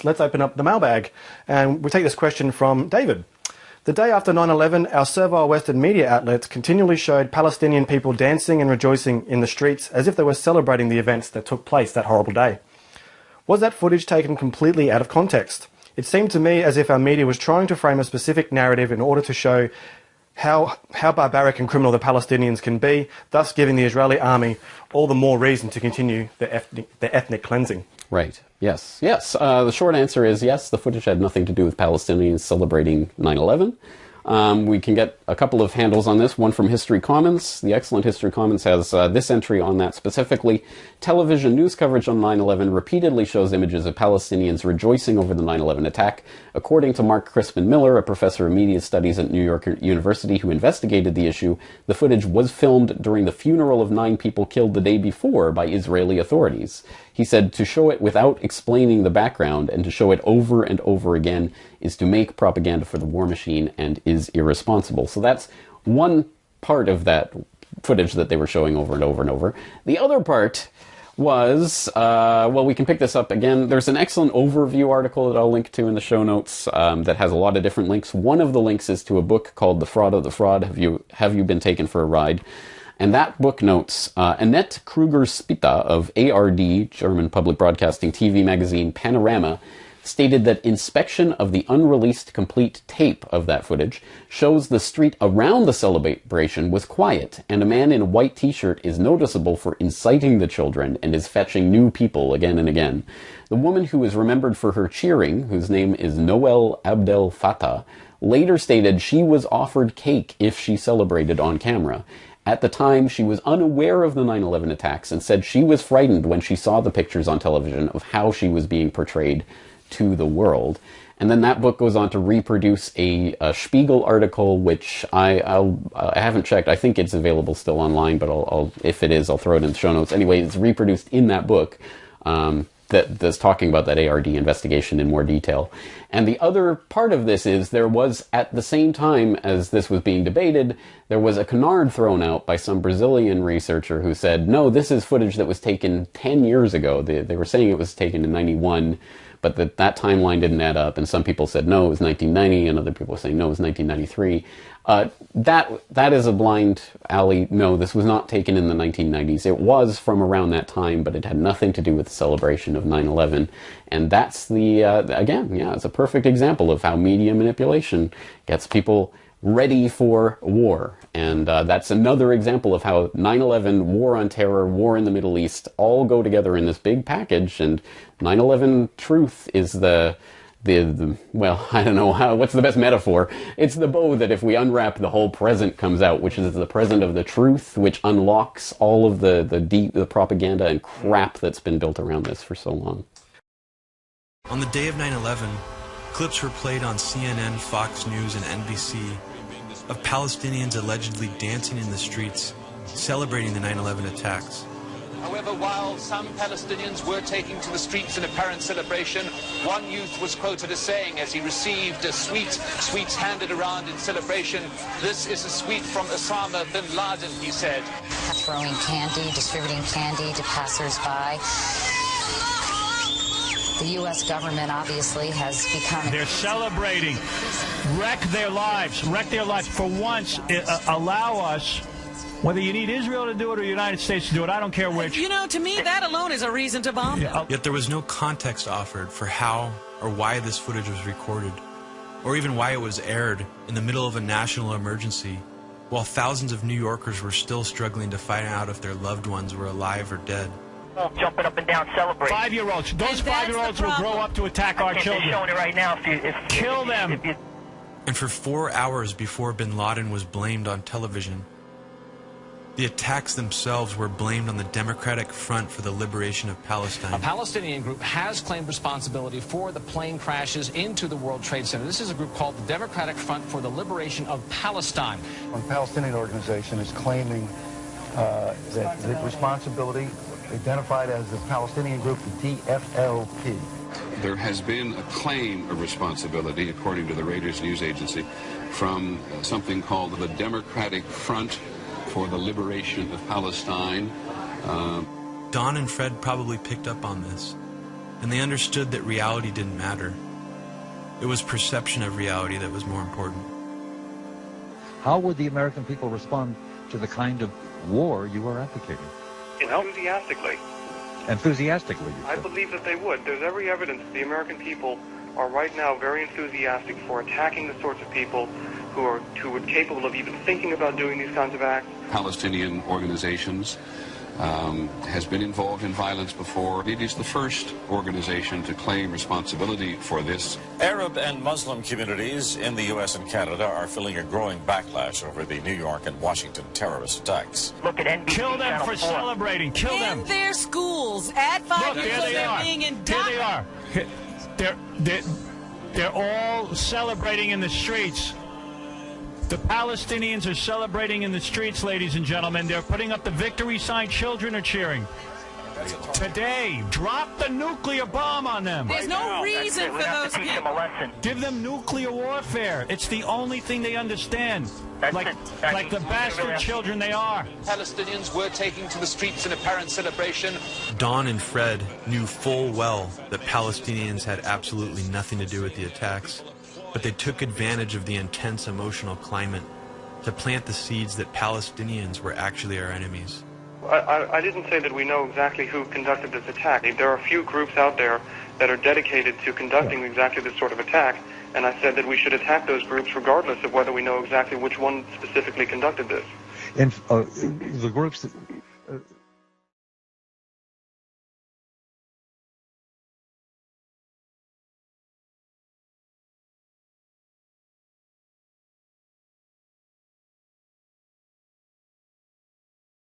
Let's open up the mailbag. And we take this question from David. The day after 9/11, our servile Western media outlets continually showed Palestinian people dancing and rejoicing in the streets as if they were celebrating the events that took place that horrible day. Was that footage taken completely out of context? It seemed to me as if our media was trying to frame a specific narrative in order to show how barbaric and criminal the Palestinians can be, thus giving the Israeli army all the more reason to continue their ethnic cleansing. Right. Yes. Yes. The short answer is yes, the footage had nothing to do with Palestinians celebrating 9/11. We can get a couple of handles on this, one from History Commons. The excellent History Commons has this entry on that specifically. Television news coverage on 9/11 repeatedly shows images of Palestinians rejoicing over the 9/11 attack. According to Mark Crispin Miller, a professor of media studies at New York University who investigated the issue, the footage was filmed during the funeral of 9 people killed the day before by Israeli authorities. He said to show it without explaining the background and to show it over and over again is to make propaganda for the war machine and is irresponsible. So that's one part of that footage that they were showing over and over and over. The other part was, well, we can pick this up again. There's an excellent overview article that I'll link to in the show notes that has a lot of different links. One of the links is to a book called The Fraud of the Fraud. Have you been taken for a ride? And that book notes, Annette Kruger-Spitta of ARD, German Public Broadcasting TV magazine Panorama, stated that inspection of the unreleased complete tape of that footage shows the street around the celebration was quiet, and a man in a white t-shirt is noticeable for inciting the children and is fetching new people again and again. The woman who is remembered for her cheering, whose name is Noel Abdel Fattah, later stated she was offered cake if she celebrated on camera. At the time, she was unaware of the 9/11 attacks and said she was frightened when she saw the pictures on television of how she was being portrayed to the world. And then that book goes on to reproduce a Spiegel article, which I haven't checked. I think it's available still online, but if it is, I'll throw it in the show notes. Anyway, it's reproduced in that book that's talking about that ARD investigation in more detail. And the other part of this is there was, at the same time as this was being debated, there was a canard thrown out by some Brazilian researcher who said, no, this is footage that was taken 10 years ago. They were saying it was taken in 91, but that timeline didn't add up. And some people said, no, it was 1990, and other people were saying, no, it was 1993. That is a blind alley. No, this was not taken in the 1990s. It was from around that time, but it had nothing to do with the celebration of 9/11. And that's again, it's a perfect example of how media manipulation gets people ready for war. And that's another example of how 9/11, war on terror, war in the Middle East all go together in this big package. And 9/11 truth is the well, I don't know, what's the best metaphor? It's the bow that if we unwrap, the whole present comes out, which is the present of the truth, which unlocks all of the propaganda and crap that's been built around this for so long. On the day of 9/11, clips were played on CNN, Fox News, and NBC of Palestinians allegedly dancing in the streets, celebrating the 9/11 attacks. However, while some Palestinians were taking to the streets in apparent celebration, one youth was quoted as saying, as he received sweets handed around in celebration, "This is a sweet from Osama bin Laden," he said. Throwing candy, distributing candy to passers-by. The U.S. government obviously has become... They're celebrating. Wreck their lives. For once, allow us... Whether you need Israel to do it or the United States to do it, I don't care which. You know, to me, that alone is a reason to bomb them. Yet there was no context offered for how or why this footage was recorded, or even why it was aired in the middle of a national emergency, while thousands of New Yorkers were still struggling to find out if their loved ones were alive or dead. Jumping up and down, celebrating. 5-year-olds. Those 5-year-olds will grow up to attack our children. They're showing it right now. Kill them. And for 4 hours before bin Laden was blamed on television, the attacks themselves were blamed on the Democratic Front for the Liberation of Palestine. A Palestinian group has claimed responsibility for the plane crashes into the World Trade Center. This is a group called the Democratic Front for the Liberation of Palestine. One Palestinian organization is claiming that the responsibility identified as the Palestinian group, the DFLP. There has been a claim of responsibility, according to the Reuters news agency, from something called the Democratic Front for the Liberation of Palestine. Don and Fred probably picked up on this, and they understood that reality didn't matter. It was perception of reality that was more important. How would the American people respond to the kind of war you are advocating? Enthusiastically. Enthusiastically, you I said. believe that they would. There's every evidence the American people are right now very enthusiastic for attacking the sorts of people who are capable of even thinking about doing these kinds of acts. Palestinian organizations has been involved in violence before. It is the first organization to claim responsibility for this. Arab and Muslim communities in the U.S. and Canada are feeling a growing backlash over the New York and Washington terrorist attacks. Look at NBC. Kill them Channel for 4. celebrating. Kill them. In their schools at 5 Look, years there old, they they're are. being Here they indoctrinated. are. They're all celebrating in the streets. The Palestinians are celebrating in the streets, ladies and gentlemen. They're putting up the victory sign. Children are cheering. Today, drop the nuclear bomb on them. There's no reason for those people. Give them nuclear warfare. It's the only thing they understand. Like the bastard children they are. Palestinians were taking to the streets in apparent celebration. Don and Fred knew full well that Palestinians had absolutely nothing to do with the attacks, but they took advantage of the intense emotional climate to plant the seeds that Palestinians were actually our enemies. I didn't say that we know exactly who conducted this attack. There are a few groups out there that are dedicated to conducting exactly this sort of attack, and I said that we should attack those groups regardless of whether we know exactly which one specifically conducted this. And the groups that,